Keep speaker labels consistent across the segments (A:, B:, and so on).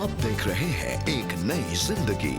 A: आप देख रहे हैं एक नई जिंदगी।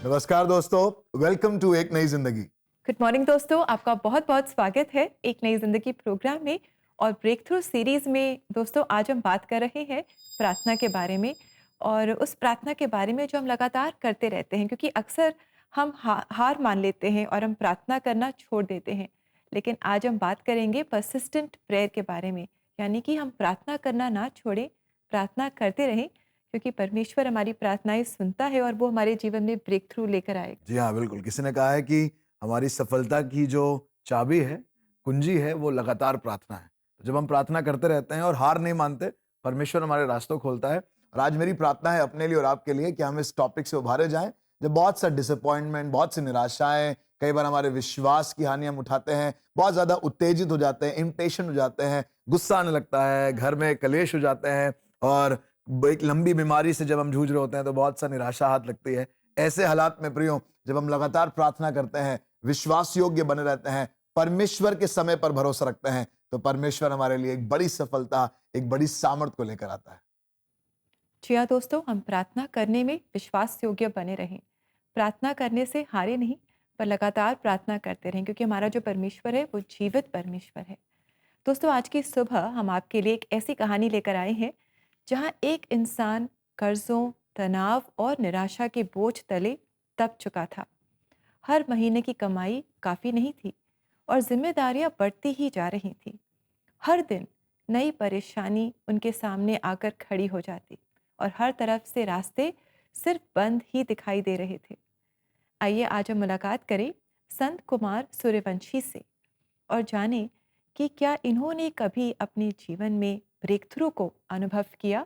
B: नमस्कार दोस्तों, वेलकम टू एक नई जिंदगी।
C: गुड मॉर्निंग दोस्तों, आपका बहुत बहुत स्वागत है एक नई जिंदगी प्रोग्राम में। और ब्रेक थ्रू सीरीज में दोस्तों आज हम बात कर रहे हैं प्रार्थना के बारे में, और उस प्रार्थना के बारे में जो हम लगातार करते रहते हैं, क्योंकि अक्सर हम हार मान लेते हैं और हम प्रार्थना करना छोड़ देते हैं। लेकिन आज हम बात करेंगे परसिस्टेंट प्रेयर के बारे में, यानी कि हम प्रार्थना करना ना छोड़ें, प्रार्थना करते रहें, क्योंकि परमेश्वर हमारी प्रार्थनाएं सुनता है और वो हमारे जीवन में ब्रेक थ्रू लेकर आएगा।
B: जी हाँ, बिल्कुल। किसी ने कहा है कि हमारी सफलता की जो चाबी है, कुंजी है, वो लगातार प्रार्थना है। तो जब हम प्रार्थना करते रहते हैं और हार नहीं मानते, परमेश्वर हमारे रास्तों खोलता है। और आज मेरी प्रार्थना है अपने लिए और आपके लिए कि हम इस टॉपिक से उभारे जाएं। जब बहुत सा डिसअपॉइंटमेंट, बहुत सी निराशाएं, कई बार हमारे विश्वास की हानि हम उठाते हैं, बहुत ज्यादा उत्तेजित हो जाते हैं, इम्पेशेंट हो जाते हैं, गुस्सा आने लगता है, घर में कलेश हो जाते हैं, और एक लंबी बीमारी से जब हम जूझ रहे होते हैं तो बहुत सा निराशा हाथ लगती है। ऐसे हालात में प्रियो, जब हम लगातार प्रार्थना करते हैं, विश्वास योग्य बने रहते हैं, परमेश्वर के समय पर भरोसा रखते हैं, तो परमेश्वर हमारे लिए एक बड़ी सफलता, एक बड़ी सामर्थ को लेकर आता है।
C: जी हाँ दोस्तों, हम प्रार्थना करने में विश्वास योग्य बने रहें। प्रार्थना करने से हारे नहीं, पर लगातार प्रार्थना करते रहें, क्योंकि हमारा जो परमेश्वर है वो जीवित परमेश्वर है। दोस्तों आज की सुबह हम आपके लिए एक ऐसी कहानी लेकर आए हैं जहाँ एक इंसान कर्जों, तनाव और निराशा के बोझ तले दब चुका था। हर महीने की कमाई काफ़ी नहीं थी और जिम्मेदारियां बढ़ती ही जा रही थीं। हर दिन नई परेशानी उनके सामने आकर खड़ी हो जाती और हर तरफ से रास्ते सिर्फ बंद ही दिखाई दे रहे थे। आइए आज हम मुलाकात करें संत कुमार सूर्यवंशी से और जानें कि क्या इन्होंने कभी अपने जीवन में ब्रेक थ्रू को अनुभव किया।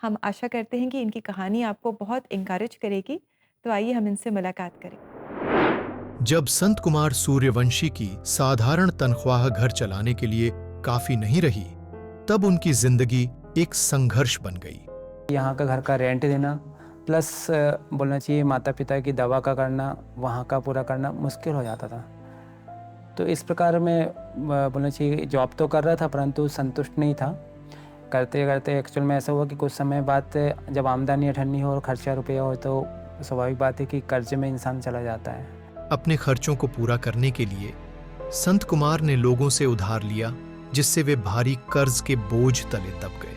C: हम आशा करते हैं कि इनकी कहानी आपको बहुत इंकरेज करेगी। तो आइए हम इनसे मुलाकात करें।
D: जब संत कुमार सूर्यवंशी की साधारण तनख्वाह घर चलाने के लिए काफी नहीं रही, तब उनकी जिंदगी एक संघर्ष बन गई।
E: यहाँ का घर का रेंट देना प्लस बोलना चाहिए माता पिता की दवा का करना, वहाँ का पूरा करना मुश्किल हो जाता था। तो इस प्रकार मैं बोलना चाहिए जॉब तो कर रहा था परंतु संतुष्ट नहीं था। करते करते एक्चुअल में ऐसा हुआ कि कुछ समय बाद जब आमदनी अठन्नी हो और खर्चा रुपया हो तो स्वाभाविक बात है कि कर्ज में इंसान चला जाता है।
D: अपने खर्चों को पूरा करने के लिए संत कुमार ने लोगों से उधार लिया, जिससे वे भारी कर्ज के बोझ तले दब गए।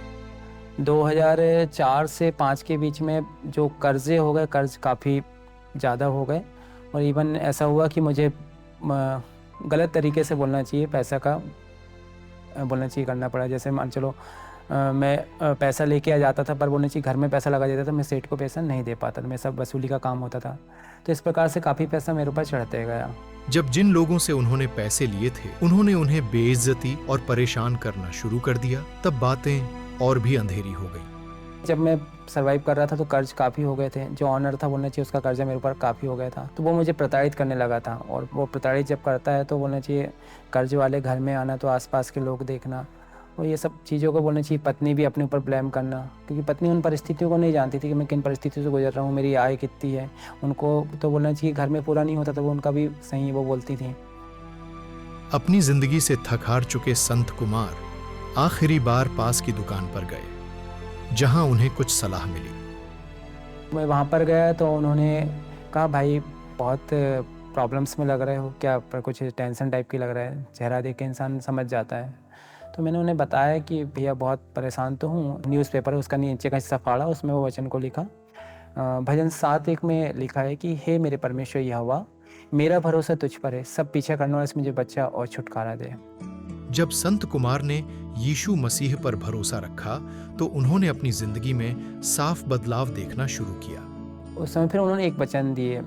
E: 2004 से 5 के बीच में जो कर्जे हो गए, कर्ज काफ़ी ज़्यादा हो गए और इवन ऐसा हुआ कि मुझे गलत तरीके से बोलना चाहिए पैसा का बोलना चाहिए करना पड़ा। जैसे मान चलो मैं पैसा लेके आ जाता था पर बोलना चाहिए घर में पैसा लगा देता था, मैं सेठ को पैसा नहीं दे पाता था, मैं सब वसूली का काम होता था। तो इस प्रकार से काफ़ी पैसा मेरे ऊपर चढ़ते गया।
D: जब जिन लोगों से उन्होंने पैसे लिए थे उन्होंने उन्हें बेइज्जती और परेशान करना शुरू कर दिया, तब बातें और भी अंधेरी हो गई।
E: जब मैं सर्वाइव कर रहा था तो कर्ज काफ़ी हो गए थे। जो ऑनर था बोलना चाहिए उसका कर्जा मेरे ऊपर काफ़ी हो गया था, तो वो मुझे प्रताड़ित करने लगा था। और वो प्रताड़ित जब करता है तो बोलना चाहिए कर्ज वाले घर में आना तो आसपास के लोग देखना और ये सब चीज़ों को बोलना चाहिए पत्नी भी अपने ऊपर ब्लेम करना, क्योंकि पत्नी उन परिस्थितियों को नहीं जानती थी कि मैं किन परिस्थितियों से गुजर रहा हूँ, मेरी आय कितनी है। उनको तो बोलना चाहिए घर में पूरा नहीं होता तो वो उनका भी सही वो बोलती थी।
D: अपनी जिंदगी से थक हार चुके संत कुमार आखिरी बार पास की दुकान पर गए, जहां उन्हें कुछ सलाह मिली।
E: मैं वहाँ पर गया तो उन्होंने कहा भाई बहुत प्रॉब्लम्स में लग रहे हो क्या, पर कुछ टेंशन टाइप की लग रहा है, चेहरा देख के इंसान समझ जाता है। तो मैंने उन्हें बताया कि भैया बहुत परेशान तो हूँ। न्यूज़पेपर उसका नीचे का हिस्सा फाड़ा, उसमें वो वचन को लिखा। भजन 7:1 में लिखा है कि हे मेरे परमेश्वर यहोवा, मेरा भरोसा तुझ पर है, सब पीछे करने वाले से मुझे बच्चा और छुटकारा दे।
D: जब संत कुमार ने यीशु मसीह पर भरोसा रखा तो उन्होंने अपनी जिंदगी में साफ बदलाव देखना शुरू किया।
E: उस समय फिर उन्होंने एक वचन दिए,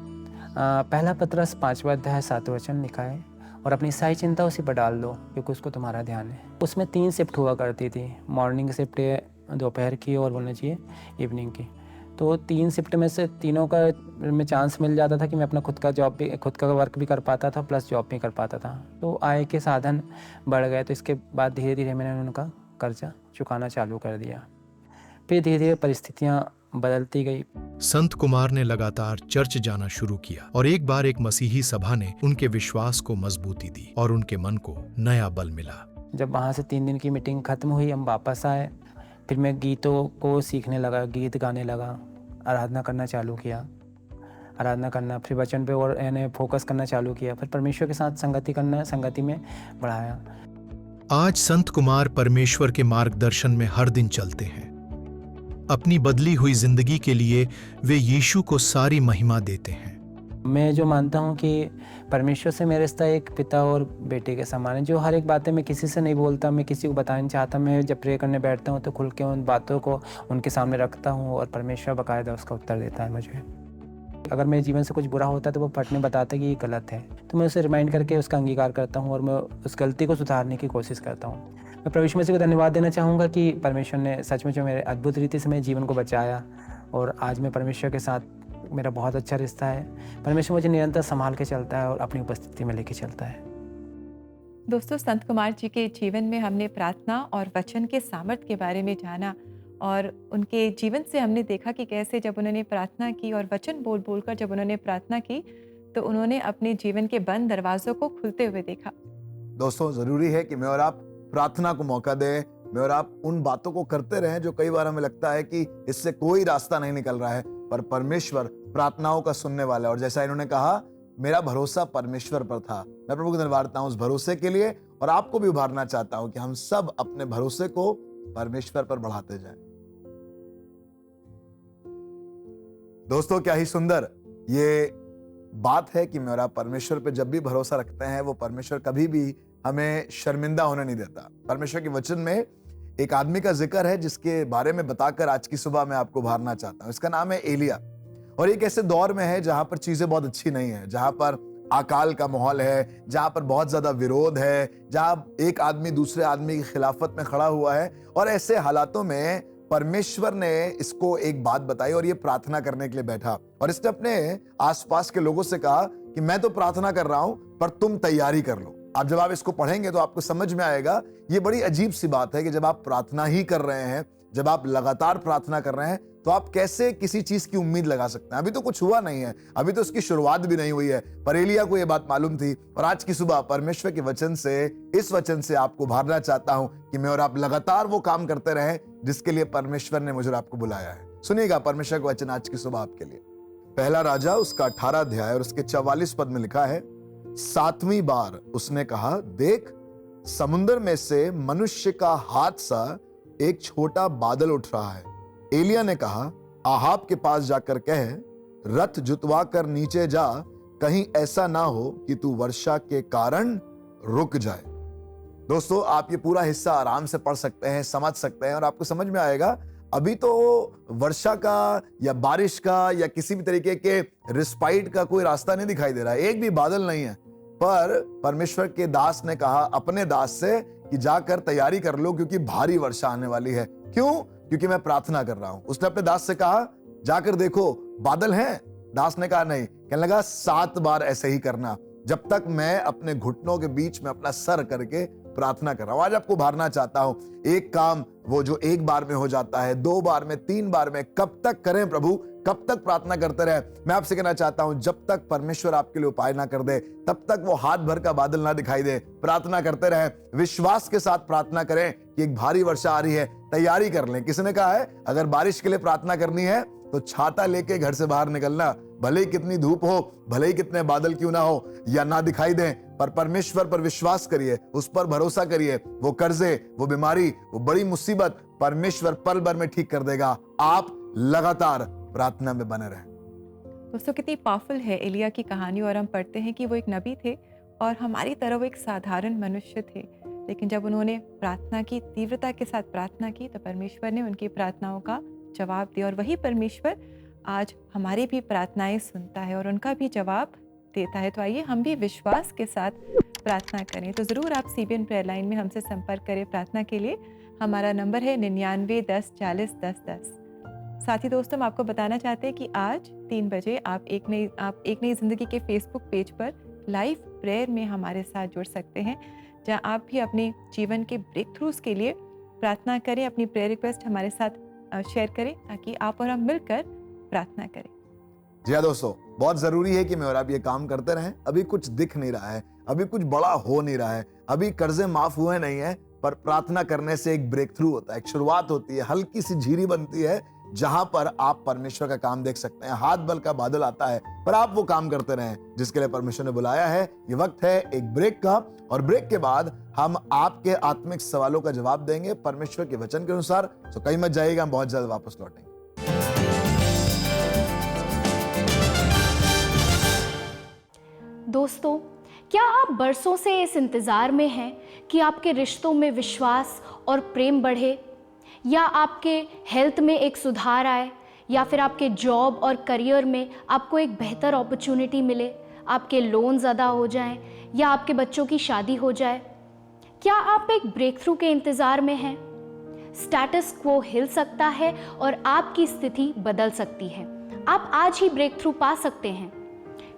E: पहला पतरस 5वां अध्याय 7वां वचन लिखा है, और अपनी सारी चिंता उसी पर डाल दो क्योंकि उसको तुम्हारा ध्यान है। उसमें 3 शिफ्ट हुआ करती थी, मॉर्निंग शिफ्ट, दोपहर की और बोलना चाहिए इवनिंग की। तो 3 शिफ्ट में से तीनों का में चांस मिल जाता था कि मैं अपना खुद का वर्क भी कर पाता था प्लस जॉब भी कर पाता था। तो आय के साधन बढ़ गए। तो इसके बाद धीरे धीरे मैंने उनका कर्जा चुकाना चालू कर दिया। फिर धीरे धीरे परिस्थितियाँ बदलती गई।
D: संत कुमार ने लगातार चर्च जाना शुरू किया और एक बार एक मसीही सभा ने उनके विश्वास को मजबूती दी और उनके मन को नया बल मिला।
E: जब वहाँ से 3 दिन की मीटिंग ख़त्म हुई, हम वापस आए। फिर मैं गीतों को सीखने लगा, गीत गाने लगा, आराधना करना चालू किया, आराधना करना, फिर वचन पे और यानी फोकस करना चालू किया, फिर परमेश्वर के साथ संगति में बढ़ाया।
D: आज संत कुमार परमेश्वर के मार्गदर्शन में हर दिन चलते हैं। अपनी बदली हुई जिंदगी के लिए वे यीशु को सारी महिमा देते हैं।
E: मैं जो मानता हूँ कि परमेश्वर से मेरा रिश्ता एक पिता और बेटे के समान है। जो हर एक बातें मैं किसी से नहीं बोलता, मैं किसी को बताना नहीं चाहता। मैं जब प्रे करने बैठता हूँ तो खुल के उन बातों को उनके सामने रखता हूँ और परमेश्वर बाकायदा उसका उत्तर देता है मुझे। अगर मेरे जीवन से कुछ बुरा होता है तो वो फट में बताता है कि ये गलत है, तो मैं उसे रिमाइंड करके उसका अंगीकार करता हूँ और मैं उस गलती को सुधारने की कोशिश करता हूँ। मैं प्रभु यीशु मसीह को धन्यवाद देना चाहूँगा कि परमेश्वर ने सचमुच में मेरे अद्भुत रीति से मेरे जीवन को बचाया और आज मैं परमेश्वर के साथ मेरा बहुत अच्छा रिश्ता है। परमेश्वर मुझे निरंतर संभाल के चलता है और अपनी उपस्थिति में लेके चलता है।
C: दोस्तों, संत कुमार जी के जीवन में हमने प्रार्थना और वचन के सामर्थ्य के बारे में जाना और उनके जीवन से हमने देखा कि कैसे जब उन्होंने प्रार्थना की और वचन बोल बोलकर जब उन्होंने प्रार्थना की तो उन्होंने अपने जीवन के बंद दरवाजों को खुलते हुए देखा।
B: दोस्तों, जरूरी है कि मैं और आप प्रार्थना को मौका दें, मैं और आप उन बातों को करते रहें जो कई बार हमें लगता है कि इससे कोई रास्ता नहीं निकल रहा है, पर परमेश्वर प्रार्थनाओं का सुनने वाला है। और जैसा इन्होंने कहा, मेरा भरोसा परमेश्वर पर था। मैं प्रभु को धन्यवाद देता हूं उस भरोसे के लिए और आपको भी उभारना चाहता हूं कि हम सब अपने भरोसे को परमेश्वर पर बढ़ाते जाएं। दोस्तों, क्या ही सुंदर ये बात है कि मैं और आप परमेश्वर पे जब भी भरोसा रखते हैं, वो परमेश्वर कभी भी हमें शर्मिंदा होने नहीं देता। परमेश्वर के वचन में एक आदमी का जिक्र है जिसके बारे में बताकर आज की सुबह मैं आपको उभारना चाहता हूं। इसका नाम है एलिया और एक ऐसे दौर में है जहां पर चीजें बहुत अच्छी नहीं है, जहां पर अकाल का माहौल है, जहां पर बहुत ज्यादा विरोध है, जहां एक आदमी दूसरे आदमी की खिलाफत में खड़ा हुआ है। और ऐसे हालातों में परमेश्वर ने इसको एक बात बताई और ये प्रार्थना करने के लिए बैठा और इसने अपने आसपास के लोगों से कहा कि मैं तो प्रार्थना कर रहा हूं पर तुम तैयारी कर लो। अब जब आप इसको पढ़ेंगे तो आपको समझ में आएगा, ये बड़ी अजीब सी बात है कि जब आप प्रार्थना ही कर रहे हैं, जब आप लगातार प्रार्थना कर रहे हैं, तो आप कैसे किसी चीज की उम्मीद लगा सकते हैं। अभी तो कुछ हुआ नहीं है, अभी तो उसकी शुरुआत भी नहीं हुई है, पर एलिया को यह बात मालूम थी। और आज की सुबह परमेश्वर के वचन से, इस वचन से आपको उभारना चाहता हूं कि मैं और आप लगातार वो काम करते रहें जिसके लिए परमेश्वर ने मुझे और आपको बुलाया है। सुनिएगा परमेश्वर का वचन आज की सुबह आपके लिए। पहला राजा उसका 18 अध्याय और उसके 44 पद में लिखा है, 7वीं बार उसने कहा, देख, समुद्र में से मनुष्य का हाथ सा एक छोटा बादल उठ रहा है। एलिया ने कहा, आहाब के पास जाकर कह, रथ जुतवा कर नीचे जा, कहीं ऐसा ना हो कि तू वर्षा के कारण रुक जाए। दोस्तों, आप ये पूरा हिस्सा आराम से पढ़ सकते हैं, समझ सकते हैं और आपको समझ में आएगा अभी तो वर्षा का या बारिश का या किसी भी तरीके के रिस्पाइट का कोई रास्ता नहीं दिखाई दे रहा है, एक भी बादल नहीं है। पर परमेश्वर के दास ने कहा अपने दास से कि जाकर तैयारी कर लो क्योंकि भारी वर्षा आने वाली है। क्यों? क्योंकि मैं प्रार्थना कर रहा हूं। उसने अपने दास से कहा, जाकर देखो बादल हैं। दास ने कहा नहीं। कहने लगा, 7 बार ऐसे ही करना जब तक मैं अपने घुटनों के बीच में अपना सर करके प्रार्थना कर रहा हूं। आज आपको उभारना चाहता हूं, एक काम वो जो एक बार में हो जाता है, 2 बार में, 3 बार में, कब तक करें प्रभु, कब तक प्रार्थना करते रहे। मैं आपसे कहना चाहता हूं, जब तक परमेश्वर आपके लिए उपाय ना कर दे, तब तक वो हाथ भर का बादल ना दिखाई दे, प्रार्थना करते रहे। विश्वास के साथ प्रार्थना करें कि एक भारी वर्षा आ रही है, तैयारी कर लें। किसी ने कहा है अगर बारिश के लिए प्रार्थना करनी है तो छाता लेके घर से बाहर निकलना, भले ही कितनी धूप हो, भले ही कितने बादल क्यों ना हो या ना दिखाई दें, पर परमेश्वर पर विश्वास करिए, उस पर भरोसा करिए। वो कर्जे, वो बीमारी, वो बड़ी मुसीबत परमेश्वर पल भर में ठीक कर देगा। आप लगातार प्रार्थना में बने रहें।
C: दोस्तों, कितनी पावरफुल है एलिया की कहानी। और हम पढ़ते हैं कि वो एक नबी थे और हमारी तरह वो एक साधारण मनुष्य थे, लेकिन जब उन्होंने प्रार्थना की, तीव्रता के साथ प्रार्थना की, तो परमेश्वर ने उनकी प्रार्थनाओं का जवाब दिया। और वही परमेश्वर आज हमारी भी प्रार्थनाएं सुनता है और उनका भी जवाब देता है। तो आइए हम भी विश्वास के साथ प्रार्थना करें। तो ज़रूर आप CBN प्रेयर लाइन में हमसे संपर्क करें प्रार्थना के लिए। हमारा नंबर है 99 10 40 10 10। साथ ही दोस्तों, हम आपको बताना चाहते हैं कि आज 3 बजे आप एक नई ज़िंदगी के फेसबुक पेज पर लाइव प्रेयर में हमारे साथ जुड़ सकते हैं, जहां आप भी अपने जीवन के ब्रेक थ्रूज के लिए प्रार्थना करें, अपनी प्रेयर रिक्वेस्ट हमारे साथ शेयर करें ताकि आप और हम मिलकर प्रार्थना करें।
B: जी हाँ दोस्तों, बहुत जरूरी है कि मैं और आप ये काम करते रहें। अभी कुछ दिख नहीं रहा है, अभी कुछ बड़ा हो नहीं रहा है, अभी कर्जे माफ हुए नहीं है, पर प्रार्थना करने से एक ब्रेक थ्रू होता है, एक शुरुआत होती है, हल्की सी झीरी बनती है जहां पर आप परमेश्वर का काम देख सकते हैं। हाथ बल का बादल आता है, पर आप वो काम करते रहें जिसके लिए परमेश्वर ने बुलाया है। ये वक्त है एक ब्रेक का, और ब्रेक के बाद हम आपके आत्मिक सवालों का जवाब देंगे परमेश्वर के वचन के अनुसार। तो कहीं मत जाइएगा, हम बहुत जल्द वापस लौटेंगे।
F: दोस्तों, क्या आप बरसों से इस इंतज़ार में हैं कि आपके रिश्तों में विश्वास और प्रेम बढ़े, या आपके हेल्थ में एक सुधार आए, या फिर आपके जॉब और करियर में आपको एक बेहतर अपॉर्चुनिटी मिले, आपके लोन ज़्यादा हो जाएं, या आपके बच्चों की शादी हो जाए? क्या आप एक ब्रेक थ्रू के इंतज़ार में हैं? स्टेटस क्वो हिल सकता है और आपकी स्थिति बदल सकती है। आप आज ही ब्रेक थ्रू पा सकते हैं।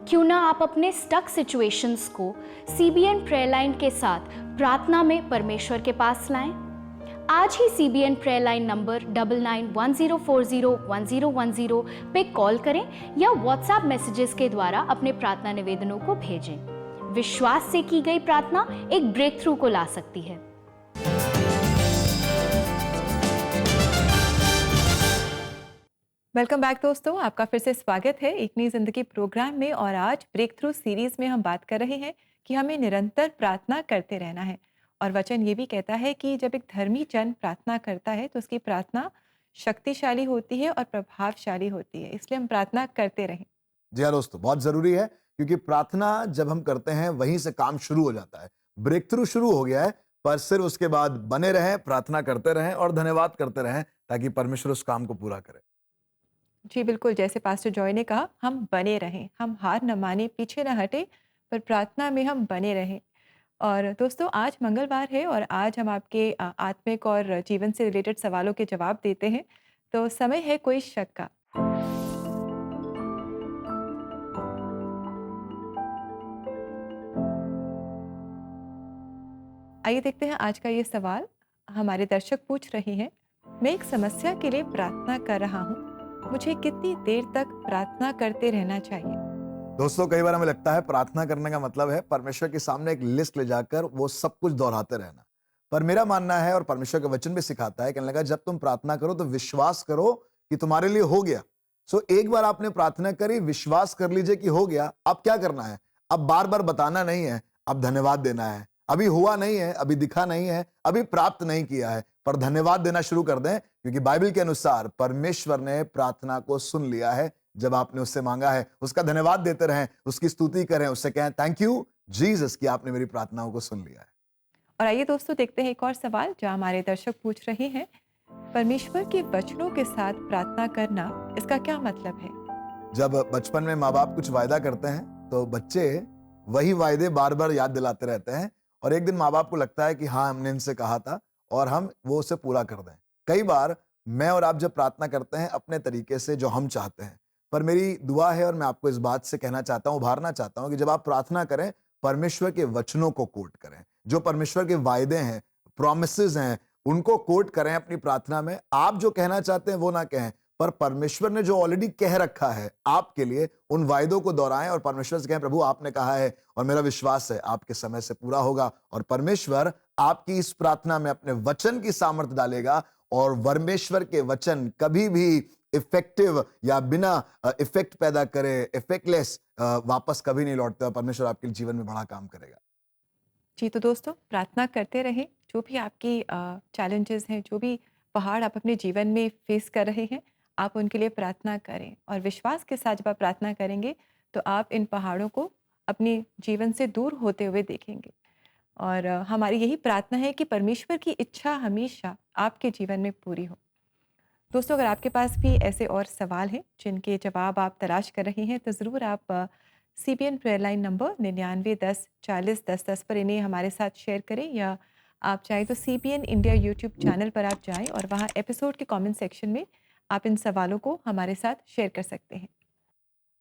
F: क्यों ना आप अपने स्टक सिचुएशंस को CBN प्रेयर लाइन के साथ प्रार्थना में परमेश्वर के पास लाएं। आज ही CBN प्रेयर लाइन नंबर 9910401010 पे कॉल करें या व्हाट्सएप मैसेजेस के द्वारा अपने प्रार्थना निवेदनों को भेजें। विश्वास से की गई प्रार्थना एक ब्रेक थ्रू को ला सकती है।
C: वेलकम बैक दोस्तों, आपका फिर से स्वागत है एक नई जिंदगी प्रोग्राम में। और आज ब्रेक थ्रू सीरीज में हम बात कर रहे हैं कि हमें निरंतर प्रार्थना करते रहना है। और वचन ये भी कहता है कि जब एक धर्मी जन प्रार्थना करता है तो उसकी प्रार्थना शक्तिशाली होती है और प्रभावशाली होती है। इसलिए हम प्रार्थना करते रहें।
B: जी हाँ दोस्तों, बहुत जरूरी है, क्योंकि प्रार्थना जब हम करते हैं वहीं से काम शुरू हो जाता है। ब्रेक थ्रू शुरू हो गया है, पर सिर्फ उसके बाद बने रहें, प्रार्थना करते रहें और धन्यवाद करते रहें ताकि परमेश्वर उस काम को पूरा करे।
C: जी बिल्कुल, जैसे पास्टर जॉय ने कहा, हम बने रहें, हम हार न माने, पीछे न हटे, पर प्रार्थना में हम बने रहें। और दोस्तों, आज मंगलवार है और आज हम आपके आत्मिक और जीवन से रिलेटेड सवालों के जवाब देते हैं। तो समय है कोई शक का। आइए देखते हैं आज का ये सवाल। हमारे दर्शक पूछ रहे हैं, मैं एक समस्या के लिए प्रार्थना कर रहा हूँ, मुझे कितनी देर तक प्रार्थना करते रहना चाहिए?
B: दोस्तों, कई बार हमें लगता है प्रार्थना करने का मतलब है परमेश्वर के सामने एक लिस्ट ले जाकर वो सब कुछ दोहराते रहना। पर मेरा मानना है, और परमेश्वर का वचन भी सिखाता है, कहने लगा जब तुम प्रार्थना करो तो विश्वास करो कि तुम्हारे लिए हो गया। सो एक बार आपने प्रार्थना करी, विश्वास कर लीजिए कि हो गया। अब क्या करना है? अब बार बार बताना नहीं है, अब धन्यवाद देना है। अभी हुआ नहीं है, अभी दिखा नहीं है, अभी प्राप्त नहीं किया है, पर धन्यवाद देना शुरू कर दें, क्योंकि बाइबल के अनुसार परमेश्वर ने प्रार्थना को सुन लिया है। जब आपने उससे मांगा है, उसका धन्यवाद देते रहें, उसकी स्तुति करें, उससे कहें थैंक यू जीसस कि आपने मेरी प्रार्थनाओं को सुन लिया है।
C: और आइए दोस्तों, देखते हैं एक और सवाल जो हमारे दर्शक पूछ रहे हैं, परमेश्वर के वचनों के साथ प्रार्थना करना, इसका क्या मतलब है?
B: जब बचपन में माँ बाप कुछ वायदा करते हैं तो बच्चे वही वायदे बार बार याद दिलाते रहते हैं, और एक दिन माँ बाप को लगता है कि हाँ, हमने इनसे कहा था और हम वो उसे पूरा कर दें। कई बार मैं और आप जब प्रार्थना करते हैं अपने तरीके से, जो हम चाहते हैं, पर मेरी दुआ है और मैं आपको इस बात से कहना चाहता हूं, उभारना चाहता हूं कि जब आप प्रार्थना करें, परमेश्वर के वचनों को कोट करें। जो परमेश्वर के वायदे हैं, प्रॉमिसेस हैं, उनको कोट करें अपनी प्रार्थना में। आप जो कहना चाहते हैं वो ना कहें, पर परमेश्वर ने जो ऑलरेडी कह रखा है आपके लिए, उन वायदों को दोहराएं और परमेश्वर से कहें प्रभु आपने कहा है और मेरा विश्वास है आपके समय से पूरा होगा। और परमेश्वर आपकी इस प्रार्थना में अपने वचन की सामर्थ्य डालेगा, और परमेश्वर के वचन कभी भी इफेक्टिव या बिना इफेक्ट पैदा करे, इफेक्टलेस वापस कभी नहीं लौटते। परमेश्वर आपके जीवन में बड़ा काम करेगा।
C: जी तो दोस्तों, प्रार्थना करते रहें। जो भी आपकी चैलेंजेस हैं, जो भी पहाड़ आप अपने जीवन में फेस कर रहे हैं, आप उनके लिए प्रार्थना करें। और विश्वास के साथ जब आप प्रार्थना करेंगे तो आप इन पहाड़ों को अपने जीवन से दूर होते हुए देखेंगे। और हमारी यही प्रार्थना है कि परमेश्वर की इच्छा हमेशा आपके जीवन में पूरी हो। दोस्तों, अगर आपके पास भी ऐसे और सवाल हैं जिनके जवाब आप तलाश कर रहे हैं, तो ज़रूर आप CBN प्रेयर लाइन नंबर 9910401010 पर इन्हें हमारे साथ शेयर करें, या आप चाहें तो CBN इंडिया यूट्यूब चैनल पर आप जाएं और वहां एपिसोड के कमेंट सेक्शन में आप इन सवालों को हमारे साथ शेयर कर सकते हैं।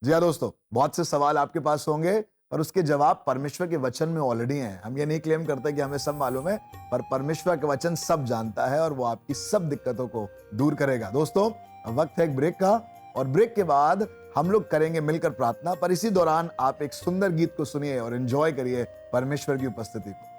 B: जी हाँ दोस्तों, बहुत से सवाल आपके पास होंगे, पर उसके जवाब परमेश्वर के वचन में ऑलरेडी हैं। हम ये नहीं क्लेम करते कि हमें सब मालूम है, पर परमेश्वर का वचन सब जानता है और वो आपकी सब दिक्कतों को दूर करेगा। दोस्तों, वक्त है एक ब्रेक का, और ब्रेक के बाद हम लोग करेंगे मिलकर प्रार्थना। पर इसी दौरान आप एक सुंदर गीत को सुनिए और एंजॉय करिए परमेश्वर की उपस्थिति को।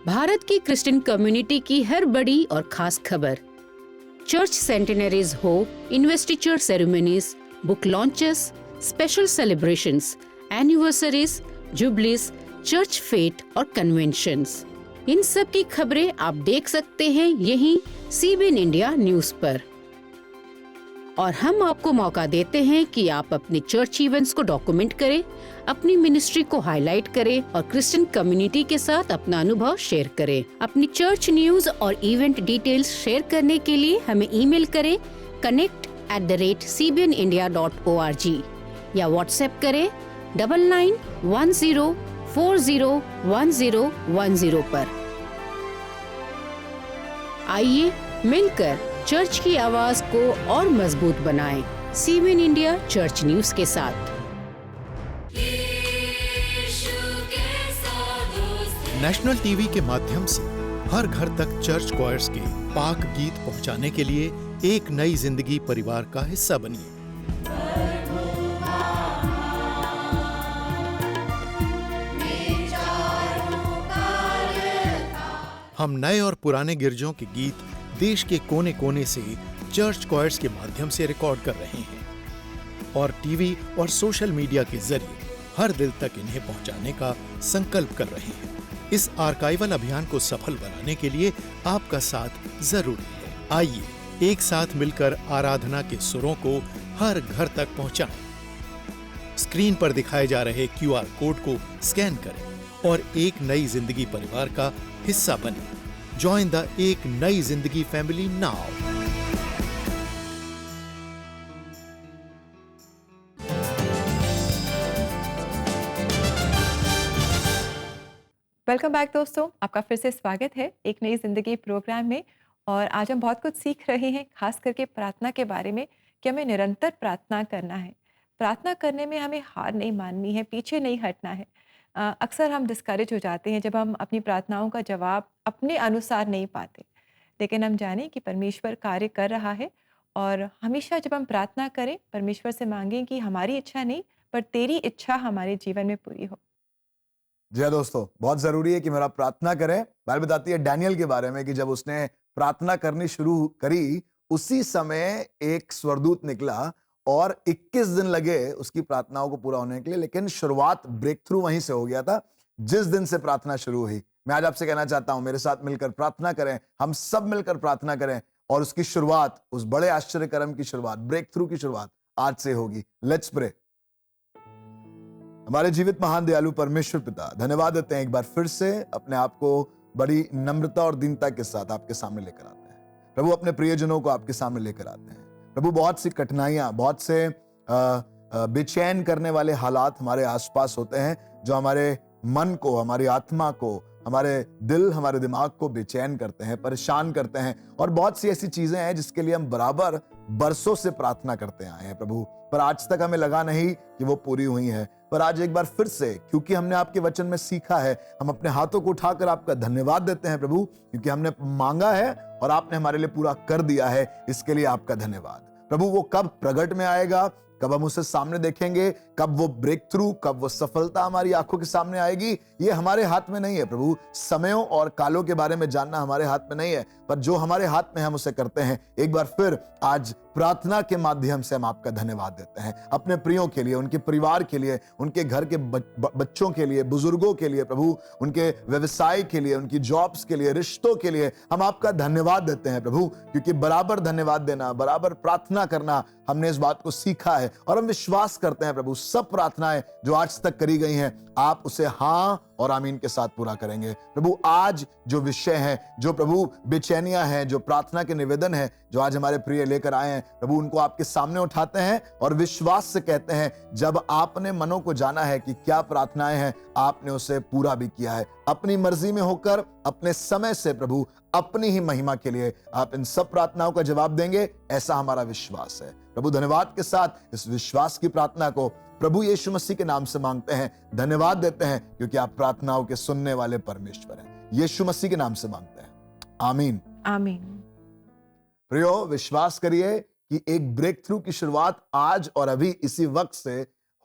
G: भारत की क्रिश्चियन कम्युनिटी की हर बड़ी और खास खबर, चर्च सेंटेनरीज हो, investiture ceremonies, book launches, special celebrations, anniversaries, jubilees, church fete और कन्वेंशंस, इन सब की खबरें आप देख सकते हैं यहीं सीबीएन इंडिया न्यूज पर। और हम आपको मौका देते हैं कि आप अपने चर्च इवेंट्स को डॉक्यूमेंट करें, अपनी मिनिस्ट्री को हाईलाइट करें और क्रिश्चियन कम्युनिटी के साथ अपना अनुभव शेयर करें। अपनी चर्च न्यूज और इवेंट डिटेल्स शेयर करने के लिए हमें ईमेल करें connect@cbnindia.org या व्हाट्सएप करें 9910401010 पर। आइए मिलकर चर्च की आवाज को और मजबूत बनाएं सीबीएन इंडिया चर्च न्यूज के साथ।
D: नेशनल टीवी के माध्यम से हर घर तक चर्च क्वायर्स के पाक गीत पहुंचाने के लिए एक नई जिंदगी परिवार का हिस्सा बनिए। हम नए और पुराने गिरजों के गीत देश के कोने कोने से चर्च क्वायर्स के माध्यम से रिकॉर्ड कर रहे हैं और टीवी और सोशल मीडिया के जरिए हर दिल तक इन्हें पहुंचाने का संकल्प कर रहे हैं। इस आर्काइवल अभियान को सफल बनाने के लिए आपका साथ जरूरी है। आइए एक साथ मिलकर आराधना के सुरों को हर घर तक पहुंचाएं। स्क्रीन पर दिखाए जा रहे QR कोड को स्कैन करें और एक नई जिंदगी परिवार का हिस्सा बनें। जॉइन द एक नई जिंदगी फैमिली नाउ।
C: वेलकम बैक दोस्तों, आपका फिर से स्वागत है एक नई ज़िंदगी प्रोग्राम में। और आज हम बहुत कुछ सीख रहे हैं, खास करके प्रार्थना के बारे में कि हमें निरंतर प्रार्थना करना है। प्रार्थना करने में हमें हार नहीं माननी है, पीछे नहीं हटना है। अक्सर हम डिस्करेज हो जाते हैं जब हम अपनी प्रार्थनाओं का जवाब अपने अनुसार नहीं पाते, लेकिन हम जानें कि परमेश्वर कार्य कर रहा है। और हमेशा जब हम प्रार्थना करें, परमेश्वर से मांगें कि हमारी इच्छा नहीं पर तेरी इच्छा हमारे जीवन में पूरी हो।
B: जी हाँ दोस्तों, बहुत जरूरी है कि मेरा प्रार्थना करें। बाइबल बताती है डैनियल के बारे में कि जब उसने प्रार्थना करनी शुरू करी, उसी समय एक स्वर्गदूत निकला और 21 दिन लगे उसकी प्रार्थनाओं को पूरा होने के लिए, लेकिन शुरुआत ब्रेक थ्रू वहीं से हो गया था जिस दिन से प्रार्थना शुरू हुई। मैं आज आपसे कहना चाहता हूं, मेरे साथ मिलकर प्रार्थना करें, हम सब मिलकर प्रार्थना करें और उसकी शुरुआत, उस बड़े आश्चर्य कर्म की शुरुआत, ब्रेक थ्रू की शुरुआत आज से होगी। Let's pray. हमारे जीवित महान दयालु परमेश्वर पिता, धन्यवाद देते हैं एक बार फिर से अपने आप को बड़ी नम्रता और दीनता के साथ आपके सामने लेकर आते हैं। प्रभु, अपने प्रियजनों को आपके सामने लेकर आते हैं। प्रभु, बहुत सी कठिनाइयां, बहुत से बेचैन करने वाले हालात हमारे आसपास होते हैं जो हमारे मन को, हमारी आत्मा को, हमारे दिल, हमारे दिमाग को बेचैन करते हैं, परेशान करते हैं। और बहुत सी ऐसी चीजें हैं जिसके लिए हम बराबर बरसों से प्रार्थना करते आए हैं प्रभु, पर आज तक हमें लगा नहीं कि वो पूरी हुई है। पर आज एक बार फिर से, क्योंकि हमने आपके वचन में सीखा है, हम अपने हाथों को उठाकर आपका धन्यवाद देते हैं प्रभु, क्योंकि हमने मांगा है और आपने हमारे लिए पूरा कर दिया है। इसके लिए आपका धन्यवाद प्रभु। वो कब प्रगट में आएगा, कब हम उसे सामने देखेंगे, कब वो ब्रेक थ्रू, कब वो सफलता हमारी आंखों के सामने आएगी, ये हमारे हाथ में नहीं है प्रभु। समयों और कालों के बारे में जानना हमारे हाथ में नहीं है, पर जो हमारे हाथ में हम उसे करते हैं। एक बार फिर आज प्रार्थना के माध्यम से हम आपका धन्यवाद देते हैं, अपने प्रियों के लिए, उनके परिवार के लिए, उनके घर के बच्चों के लिए, बुजुर्गों के लिए प्रभु, उनके व्यवसाय के लिए, उनकी जॉब्स के लिए, रिश्तों के लिए हम आपका धन्यवाद देते हैं प्रभु, क्योंकि बराबर धन्यवाद देना, बराबर प्रार्थना करना हमने इस बात को सीखा है। और हम विश्वास करते हैं प्रभु, सब प्रार्थनाएं जो आज तक करी गई हैं, आप उसे हाँ और आमीन के साथ पूरा करेंगे प्रभु। आज जो विषय है, जो प्रभु बेचैनियां हैं, जो प्रार्थना के निवेदन है जो आज हमारे प्रिय लेकर आए हैं प्रभु, उनको आपके सामने उठाते हैं और विश्वास से कहते हैं, जब आपने मनों को जाना है कि क्या प्रार्थनाएं हैं, आपने उसे पूरा भी किया है। अपनी मर्जी में होकर, अपने समय से प्रभु, अपनी ही महिमा के लिए आप इन सब प्रार्थनाओं का जवाब देंगे, ऐसा हमारा विश्वास है प्रभु। धन्यवाद के साथ इस विश्वास की प्रार्थना को प्रभु यीशु मसीह के नाम से मांगते हैं, धन्यवाद देते हैं, क्योंकि आप प्रार्थनाओं के सुनने वाले परमेश्वर हैं। यीशु मसीह के नाम से मांगते हैं, आमीन
C: आमीन।
B: प्रियो, विश्वास करिए कि एक ब्रेक थ्रू की शुरुआत आज और अभी इसी वक्त से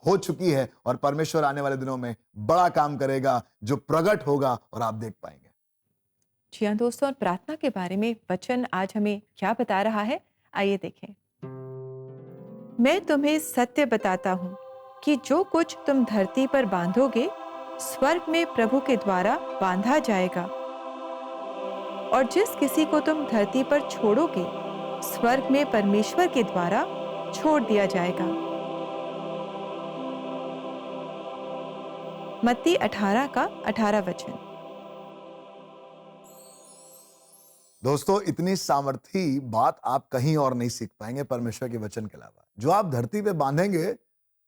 B: हो चुकी है और परमेश्वर आने वाले दिनों में बड़ा काम करेगा जो प्रकट होगा और आप देख पाएंगे।
C: जी हाँ दोस्तों, और प्रार्थना के बारे में वचन आज हमें क्या बता रहा है, आइए देखें। मैं तुम्हें सत्य बताता हूँ कि जो कुछ तुम धरती पर बांधोगे, स्वर्ग में प्रभु के द्वारा बांधा जाएगा, और जिस किसी को तुम धरती पर छोड़ोगे, स्वर्ग में परमेश्वर के द्वारा छोड़ दिया जाएगा। मत्ती 18 का 18 वचन।
B: दोस्तों, इतनी सामर्थी बात आप कहीं और नहीं सीख पाएंगे परमेश्वर के वचन के अलावा। जो आप धरती पे बांधेंगे,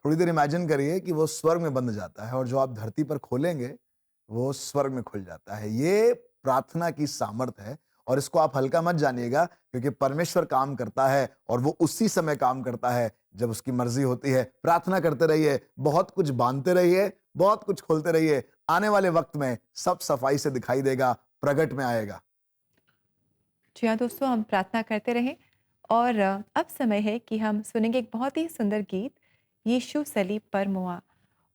B: थोड़ी देर इमेजिन करिए कि वो स्वर्ग में बंध जाता है, और जो आप धरती पर खोलेंगे वो स्वर्ग में खुल जाता है। ये प्रार्थना की सामर्थ है, और इसको आप हल्का मत जानिएगा, क्योंकि परमेश्वर काम करता है और वो उसी समय काम करता है जब उसकी मर्जी होती है। प्रार्थना करते रहिए, बहुत कुछ बांधते रहिए, बहुत कुछ खोलते रहिए। आने वाले वक्त में सब सफाई से दिखाई देगा, प्रगट में आएगा।
C: जी हाँ दोस्तों, हम प्रार्थना करते रहें। और अब समय है कि हम सुनेंगे एक बहुत ही सुंदर गीत, यीशु सलीब पर मुआ।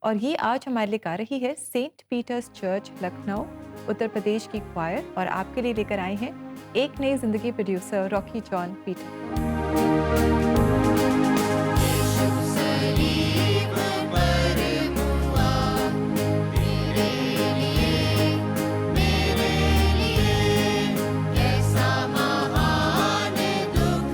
C: और ये आज हमारे लिए गा रही है Saint Peter's church, Lucknow, Uttar Pradesh की क्वायर। और आपके लिए लेकर आए हैं एक नई जिंदगी प्रोड्यूसर रॉकी जॉन पीटर।
H: मेरे लिए ऐसा महान दुख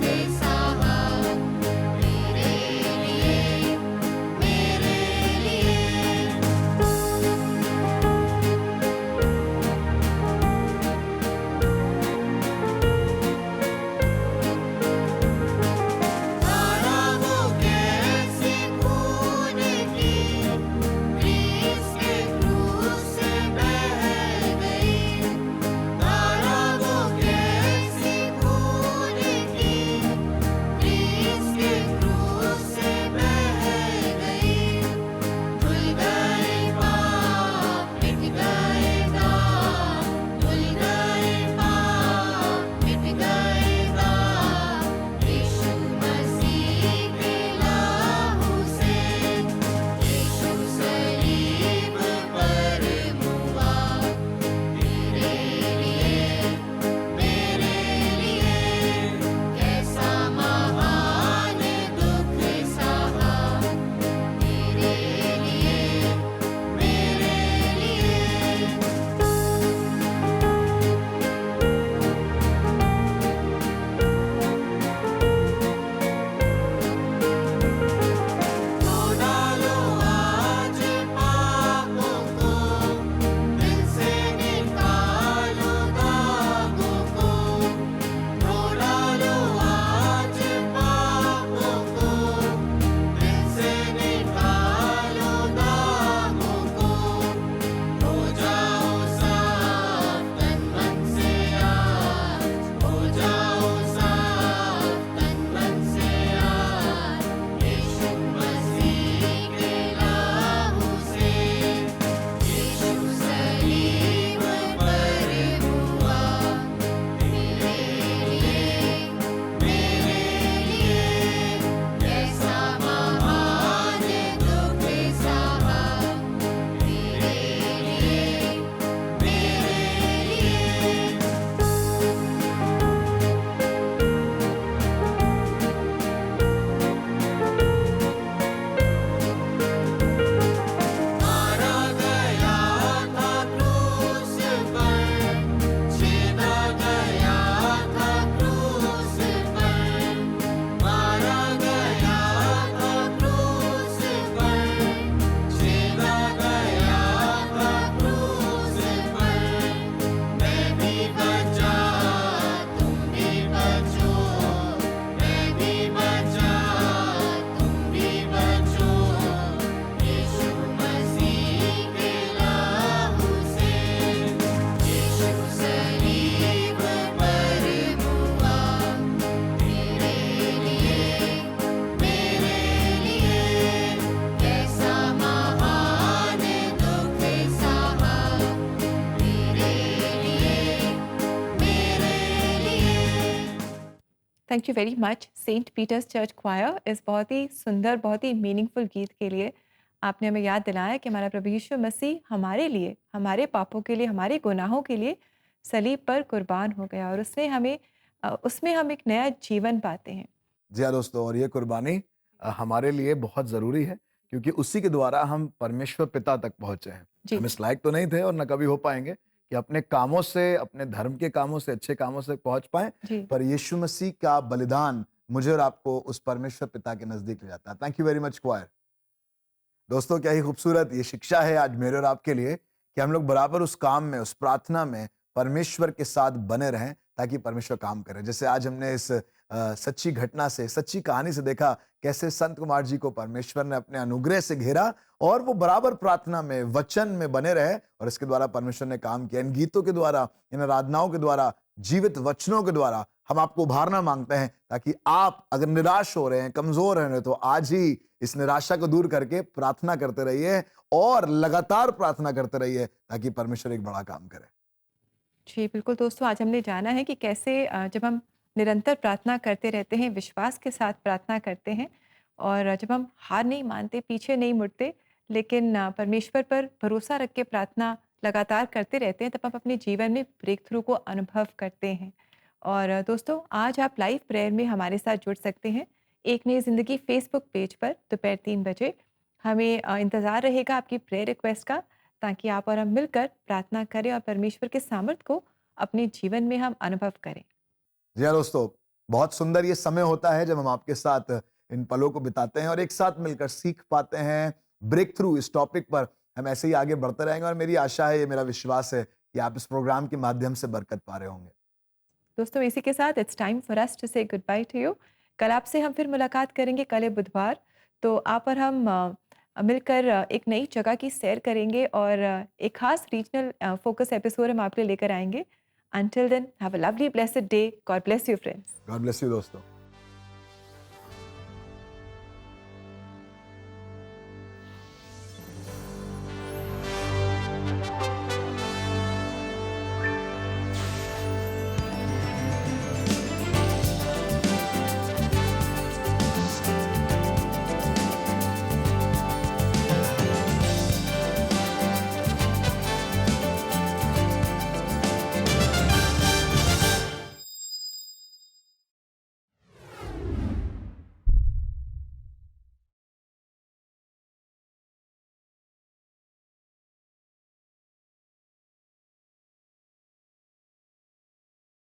C: thank you very much Saint Peter's church choir इस बहुत ही सुंदर, बहुत ही मीनिंगफुल गीत के लिए। आपने हमें याद दिलाया कि हमारा प्रभु यीशु मसीह हमारे लिए, हमारे पापों के लिए, हमारे गुनाहों के लिए सलीब पर कुर्बान हो गया और उसमें हम एक नया जीवन पाते हैं।
B: जी हाँ दोस्तों, और ये कुर्बानी हमारे लिए बहुत ज़रूरी है, क्योंकि उसी के द्वारा हम परमेश्वर पिता तक पहुँचे हैं।
C: जी।
B: हम इस लायक तो नहीं थे और न कभी हो पाएंगे कि अपने कामों से, अपने धर्म के कामों से, अच्छे कामों से पहुँच पाएं,
C: जी।
B: पर यीशु मसीह का बलिदान मुझे और आपको उस परमेश्वर पिता के नज़दीक ले जाता है। Thank you very much choir. दोस्तों, क्या ही खूबसूरत ये शिक्षा है आज मेरे और आपके लिए कि हम लोग बराबर उस काम में, उस प्रार्थना में परमेश्वर के साथ बने रहें, ताकि परमेश्वर काम करे। जैसे आज हमने इस सच्ची घटना से, सच्ची कहानी से देखा कैसे संत कुमार जी को परमेश्वर ने अपने अनुग्रह से घेरा और वो बराबर प्रार्थना में, वचन में बने रहे और इसके द्वारा परमेश्वर ने काम किया। इन गीतों के द्वारा, इन आराधनाओं के द्वारा, जीवित वचनों के द्वारा हम आपको उभारना मांगते हैं, ताकि आप अगर निराश हो रहे हैं, कमजोर हैं, तो आज ही इस निराशा को दूर करके प्रार्थना करते रहिए और लगातार प्रार्थना करते रहिए, ताकि परमेश्वर एक बड़ा काम करे।
C: जी, बिल्कुल दोस्तों, आज हमने जाना है कि कैसे जब हम निरंतर प्रार्थना करते रहते हैं, विश्वास के साथ प्रार्थना करते हैं और जब हम हार नहीं मानते, पीछे नहीं मुड़ते, लेकिन परमेश्वर पर भरोसा रख के प्रार्थना लगातार करते रहते हैं, तब हम अपने जीवन में ब्रेक थ्रू को अनुभव करते हैं। और दोस्तों, आज आप लाइव प्रेयर में हमारे साथ जुड़ सकते हैं। एक नई ज़िंदगी फेसबुक पेज पर दोपहर 3 बजे। हमें इंतज़ार रहेगा आपकी प्रेयर रिक्वेस्ट का, ताकि आप और हम मिलकर प्रार्थना करें और परमेश्वर के सामर्थ को अपने जीवन में हम अनुभव करें।
B: जी हाँ दोस्तों, बहुत सुंदर ये समय होता है जब हम आपके साथ इन पलों को बिताते हैं और एक साथ मिलकर सीख पाते हैं। ब्रेक थ्रू इस टॉपिक पर हम ऐसे ही आगे बढ़ते रहेंगे और मेरी आशा है, ये मेरा विश्वास है कि आप इस प्रोग्राम के माध्यम से बरकत पा रहे होंगे।
C: दोस्तों, इसी के साथ it's time for us to say goodbye to you. कल आपसे हम फिर मुलाकात करेंगे, कल है बुधवार, तो आप और हम मिलकर एक नई जगह की सैर करेंगे और एक खास रीजनल फोकस एपिसोड हम आपके लिए लेकर आएंगे। Until then, have a lovely, blessed day. God bless you, friends.
B: God bless you दोस्तों।